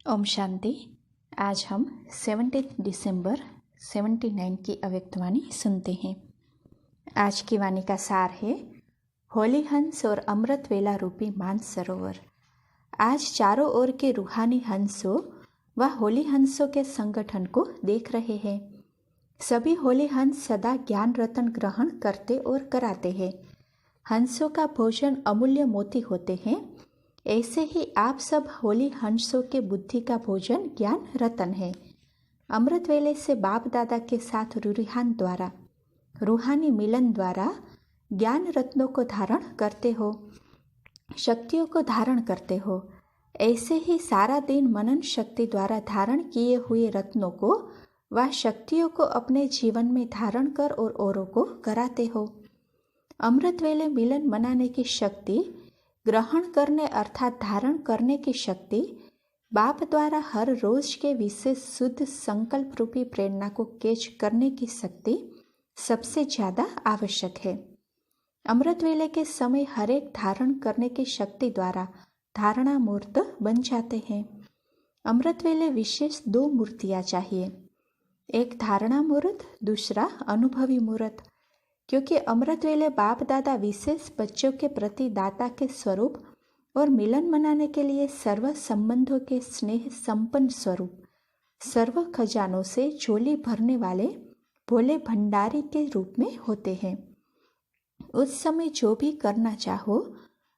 ओम शांति। आज हम 17 दिसंबर 79 की अव्यक्तवाणी सुनते हैं। आज की वाणी का सार है होली हंस और अमृत वेला रूपी मानसरोवर। आज चारों ओर के रूहानी हंसों व होली हंसों के संगठन को देख रहे हैं। सभी होली हंस सदा ज्ञान रत्न ग्रहण करते और कराते हैं। हंसों का भोजन अमूल्य मोती होते हैं। ऐसे ही आप सब होली हंसों के बुद्धि का भोजन ज्ञान रतन है। अमृत वेले से बाप दादा के साथ रूहान द्वारा रूहानी मिलन द्वारा ज्ञान रत्नों को धारण करते हो, शक्तियों को धारण करते हो। ऐसे ही सारा दिन मनन शक्ति द्वारा धारण किए हुए रत्नों को व शक्तियों को अपने जीवन में धारण कर और औरों को कराते हो। अमृत वेले मिलन मनाने की शक्ति, ग्रहण करने अर्थात धारण करने की शक्ति, बाप द्वारा हर रोज के विशेष शुद्ध संकल्प रूपी प्रेरणा को कैच करने की शक्ति सबसे ज्यादा आवश्यक है। अमृत वेले के समय हर एक धारण करने की शक्ति द्वारा धारणा मूर्त बन जाते हैं। अमृत वेले विशेष दो मूर्तियां चाहिए, एक धारणा मूर्त, दूसरा अनुभवी मूर्त। क्योंकि अमृत वेले बाप दादा विशेष बच्चों के प्रति दाता के स्वरूप और मिलन मनाने के लिए सर्व संबंधों के स्नेह संपन्न स्वरूप, सर्व खजानों से झोली भरने वाले भोले भंडारी के रूप में होते हैं। उस समय जो भी करना चाहो,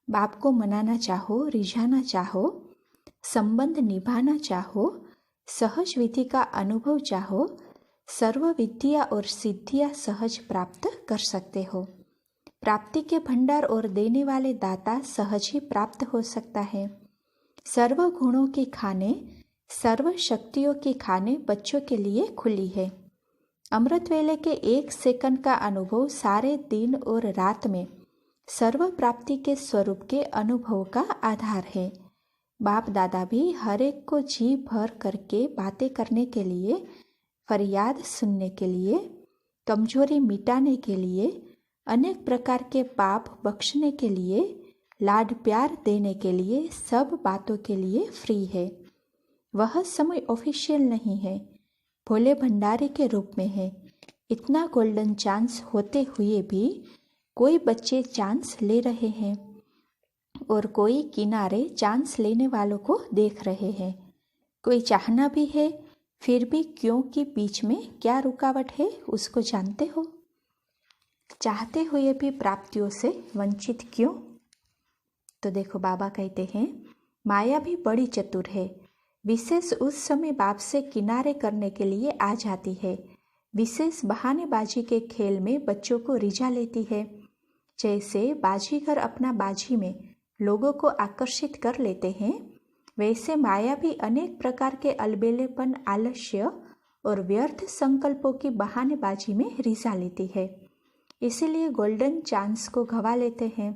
बाप को मनाना चाहो, रिझाना चाहो, संबंध निभाना चाहो, सहज विधि का अनुभव चाहो, सर्व विद्या और सिद्धियां सहज प्राप्त कर सकते हो। प्राप्ति के भंडार और देने वाले दाता सहज ही प्राप्त हो सकता है। सर्व गुणों की खाने, सर्व शक्तियों की खाने बच्चों के लिए खुली है। अमृत वेले के 1 सेकंड का अनुभव सारे दिन और रात में सर्व प्राप्ति के स्वरूप के अनुभव का आधार है। बाप दादा भी हर एक को जी भर करके बातें करने के लिए, फरियाद सुनने के लिए, कमजोरी मिटाने के लिए, अनेक प्रकार के पाप बख्शने के लिए, लाड प्यार देने के लिए, सब बातों के लिए फ्री है। वह समय ऑफिशियल नहीं है, भोले भंडारी के रूप में है। इतना गोल्डन चांस होते हुए भी कोई बच्चे चांस ले रहे हैं और कोई किनारे चांस लेने वालों को देख रहे हैं। कोई चाहना भी है, फिर भी क्यों कि बीच में क्या रुकावट है उसको जानते हो। चाहते हुए भी प्राप्तियों से वंचित क्यों? तो देखो, बाबा कहते हैं माया भी बड़ी चतुर है। विशेष उस समय बाप से किनारे करने के लिए आ जाती है। विशेष बहानेबाजी के खेल में बच्चों को रिझा लेती है। जैसे बाजीगर अपना बाजी में लोगों को आकर्षित कर लेते हैं, वैसे माया भी अनेक प्रकार के अलबेलेपन, आलस्य और व्यर्थ संकल्पों की बहानेबाजी में रिझा लेती है। इसीलिए गोल्डन चांस को गवा लेते हैं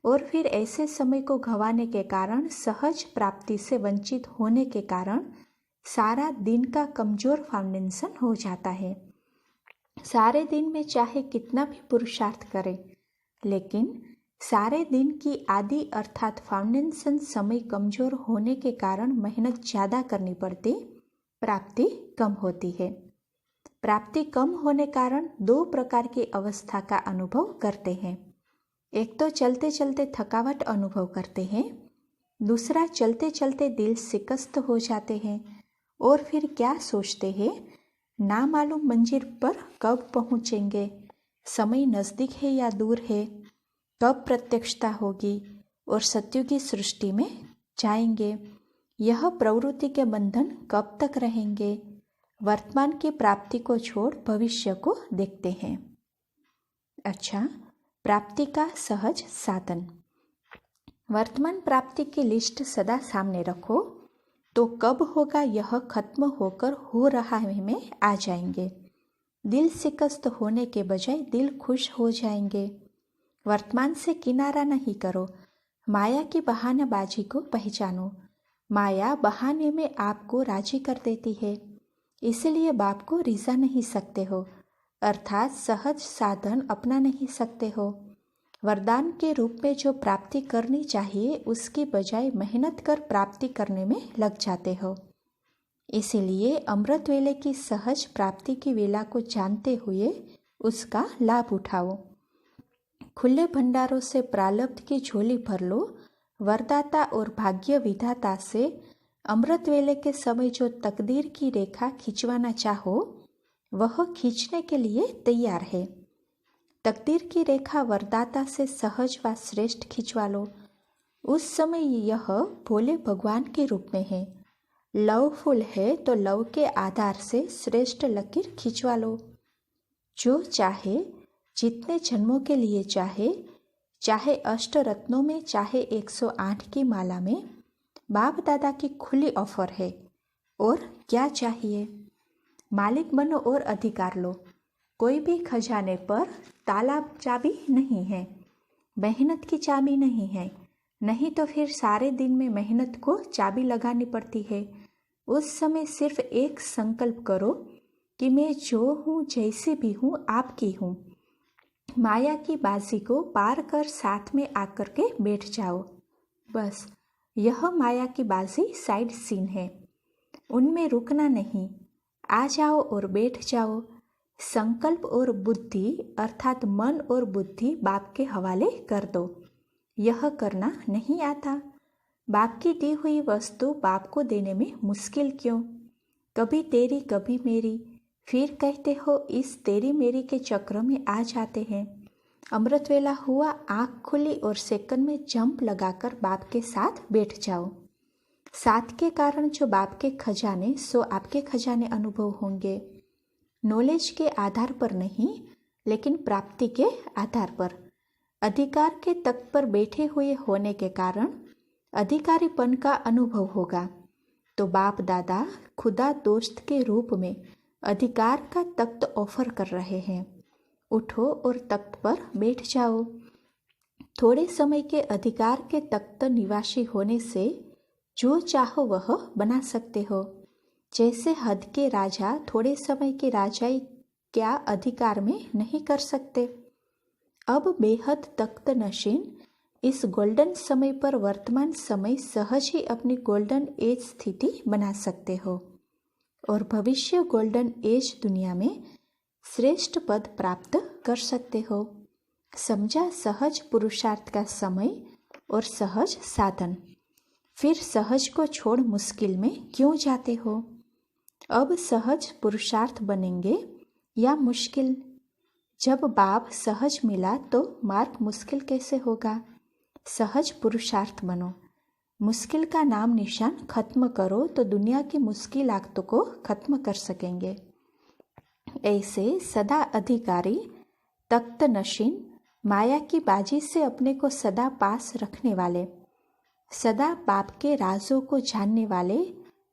और फिर ऐसे समय को गवाने के कारण, सहज प्राप्ति से वंचित होने के कारण सारा दिन का कमजोर फाउंडेशन हो जाता है। सारे दिन में चाहे कितना भी पुरुषार्थ करें, लेकिन सारे दिन की आदि अर्थात फाउंडेशन समय कमजोर होने के कारण मेहनत ज्यादा करनी पड़ती, प्राप्ति कम होती है। प्राप्ति कम होने कारण 2 प्रकार की अवस्था का अनुभव करते हैं। एक तो चलते चलते थकावट अनुभव करते हैं, दूसरा चलते चलते दिल शिकस्त हो जाते हैं और फिर क्या सोचते हैं, ना मालूम मंजिल पर कब पहुंचेंगे, समय नजदीक है या दूर है, कब प्रत्यक्षता होगी और सत्युगी सृष्टि में जाएंगे, यह प्रवृत्ति के बंधन कब तक रहेंगे। वर्तमान की प्राप्ति को छोड़ भविष्य को देखते हैं। अच्छा, प्राप्ति का सहज साधन। वर्तमान प्राप्ति की लिस्ट सदा सामने रखो, तो कब होगा यह खत्म होकर हो रहा में आ जाएंगे। दिल शिकस्त होने के बजाय दिल खुश हो जाएंगे। वर्तमान से किनारा नहीं करो, माया की बहानेबाजी को पहचानो। माया बहाने में आपको राजी कर देती है, इसलिए बाप को रिझा नहीं सकते हो, अर्थात सहज साधन अपना नहीं सकते हो। वरदान के रूप में जो प्राप्ति करनी चाहिए उसकी बजाय मेहनत कर प्राप्ति करने में लग जाते हो। इसीलिए अमृत वेले की सहज प्राप्ति की वेला को जानते हुए उसका लाभ उठाओ। खुले भंडारों से प्रारब्ध की झोली भर लो। वरदाता और भाग्य विधाता से अमृत वेले के समय जो तकदीर की रेखा खींचवाना चाहो वह खींचने के लिए तैयार है। तकदीर की रेखा वरदाता से सहज व श्रेष्ठ खिंचवा लो। उस समय यह भोले भगवान के रूप में है। लव फूल है तो लव के आधार से श्रेष्ठ लकीर खिंचवा लो। जो चाहे, जितने जन्मों के लिए चाहे, चाहे अष्ट रत्नों में, चाहे 108 की माला में, बाप दादा की खुली ऑफर है। और क्या चाहिए? मालिक बनो और अधिकार लो। कोई भी खजाने पर ताला चाबी नहीं है, मेहनत की चाबी नहीं है। नहीं तो फिर सारे दिन में मेहनत को चाबी लगानी पड़ती है। उस समय सिर्फ एक संकल्प करो कि मैं जो हूँ, जैसी भी हूँ, आपकी हूँ। माया की बाजी को पार कर साथ में आकर के बैठ जाओ। बस यह माया की बाजी साइड सीन है, उनमें रुकना नहीं। आ जाओ और बैठ जाओ। संकल्प और बुद्धि अर्थात मन और बुद्धि बाप के हवाले कर दो। यह करना नहीं आता। बाप की दी हुई वस्तु बाप को देने में मुश्किल क्यों? कभी तेरी कभी मेरी, फिर कहते हो इस तेरी मेरी के चक्र में आ जाते हैं। अमृत वेला हुआ, आँख खुली और सेकंड में जंप लगाकर बाप के साथ बैठ जाओ। साथ के कारण जो बाप के खजाने सो आपके खजाने अनुभव होंगे। नॉलेज के आधार पर नहीं, लेकिन प्राप्ति के आधार पर। अधिकार के तख्त पर बैठे हुए होने के कारण अधिकारीपन का अनुभव होगा। तो बाप दादा खुदा दोस्त के रूप में अधिकार का तख्त ऑफर कर रहे हैं। उठो और तख्त पर बैठ जाओ। थोड़े समय के अधिकार के तख्त निवासी होने से जो चाहो वह बना सकते हो। जैसे हद के राजा थोड़े समय के राजाई क्या अधिकार में नहीं कर सकते। अब बेहद तख्त नशीन इस गोल्डन समय पर वर्तमान समय सहज ही अपनी गोल्डन एज स्थिति बना सकते हो और भविष्य गोल्डन एज दुनिया में श्रेष्ठ पद प्राप्त कर सकते हो। समझा सहज पुरुषार्थ का समय और सहज साधन। फिर सहज को छोड़ मुश्किल में क्यों जाते हो? अब सहज पुरुषार्थ बनेंगे या मुश्किल? जब बाप सहज मिला तो मार्ग मुश्किल कैसे होगा? सहज पुरुषार्थ बनो। मुश्किल का नाम निशान खत्म करो तो दुनिया की मुश्किल आगतों को खत्म कर सकेंगे। ऐसे सदा अधिकारी, तख्त नशीन, माया की बाजी से अपने को सदा पास रखने वाले, सदा बाप के राजों को जानने वाले,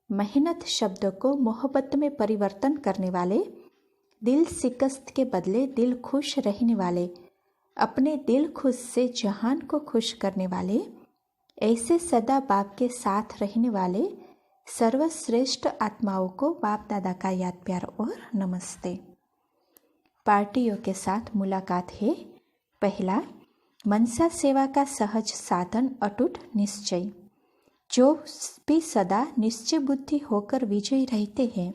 मेहनत शब्द को मोहब्बत में परिवर्तन करने वाले, दिल शिकस्त के बदले दिल खुश रहने वाले, अपने दिल खुश से जहान को खुश करने वाले, ऐसे सदा बाप के साथ रहने वाले सर्वश्रेष्ठ आत्माओं को बाप दादा का याद प्यार और नमस्ते। पार्टियों के साथ मुलाकात है। पहला, मनसा सेवा का सहज साधन अटूट निश्चय। जो भी सदा निश्चय बुद्धि होकर विजयी रहते हैं,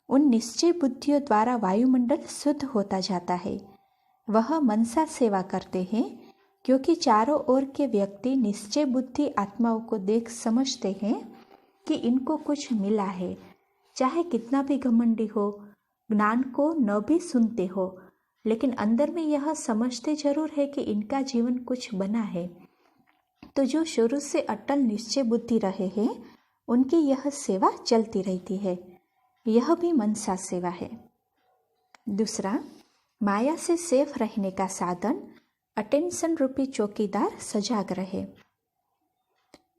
उन निश्चय बुद्धियों द्वारा वायुमंडल शुद्ध होता जाता है। वह मनसा सेवा करते हैं क्योंकि चारों ओर के व्यक्ति निश्चय बुद्धि आत्माओं को देख समझते हैं कि इनको कुछ मिला है। चाहे कितना भी घमंडी हो, ज्ञान को न भी सुनते हो, लेकिन अंदर में यह समझते जरूर है कि इनका जीवन कुछ बना है। तो जो शुरू से अटल निश्चय बुद्धि रहे हैं, उनकी यह सेवा चलती रहती है। यह भी मनसा सेवा है। दूसरा, माया से सेफ रहने का साधन अटेंशन रूपी चौकीदार सजाग रहे।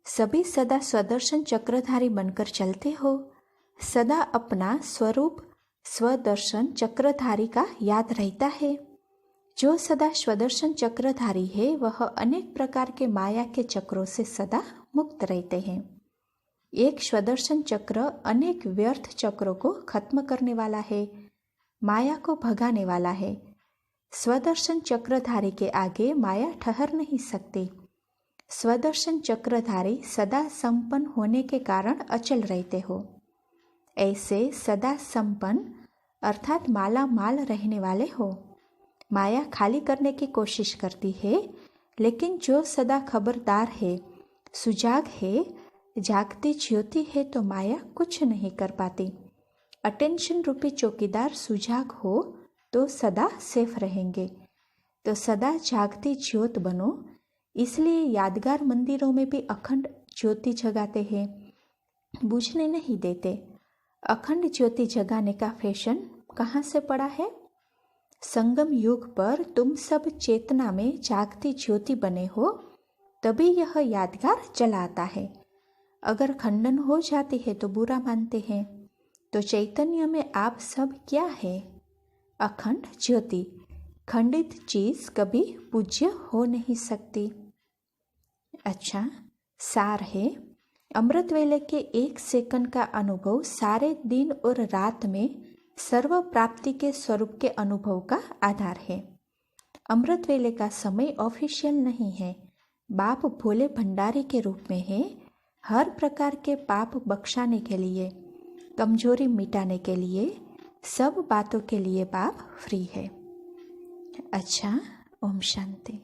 सभी सदा स्वदर्शन चक्रधारी बनकर चलते हो। सदा अपना स्वरूप स्वदर्शन चक्रधारी का याद रहता है। जो सदा स्वदर्शन चक्रधारी है वह अनेक प्रकार के माया के चक्रों से सदा मुक्त रहते हैं। एक स्वदर्शन चक्र अनेक व्यर्थ चक्रों को खत्म करने वाला है, माया को भगाने वाला है। स्वदर्शन चक्रधारी के आगे माया ठहर नहीं सकती। स्वदर्शन चक्रधारी सदा संपन्न होने के कारण अचल रहते हो। ऐसे सदा संपन्न अर्थात माला माल रहने वाले हो। माया खाली करने की कोशिश करती है, लेकिन जो सदा खबरदार है, सुजाग है, जागती ज्योति है, तो माया कुछ नहीं कर पाती। अटेंशन रूपी चौकीदार सुजाग हो तो सदा सेफ रहेंगे। तो सदा जागती ज्योत बनो। इसलिए यादगार मंदिरों में भी अखंड ज्योति जगाते हैं, बुझने नहीं देते। अखंड ज्योति जगाने का फैशन कहाँ से पड़ा है? संगम युग पर तुम सब चेतना में जागती ज्योति बने हो, तभी यह यादगार जलाता है। अगर खंडन हो जाती है तो बुरा मानते हैं। तो चैतन्य में आप सब क्या है? अखंड ज्योति। खंडित चीज कभी पूज्य हो नहीं सकती। अच्छा, सार है, अमृत वेले के 1 सेकंड का अनुभव सारे दिन और रात में सर्व प्राप्ति के स्वरूप के अनुभव का आधार है। अमृत वेले का समय ऑफिशियल नहीं है। बाप भोले भंडारी के रूप में है। हर प्रकार के पाप बख्शाने के लिए, कमजोरी मिटाने के लिए, सब बातों के लिए बाप फ्री है। अच्छा, ओम शांति।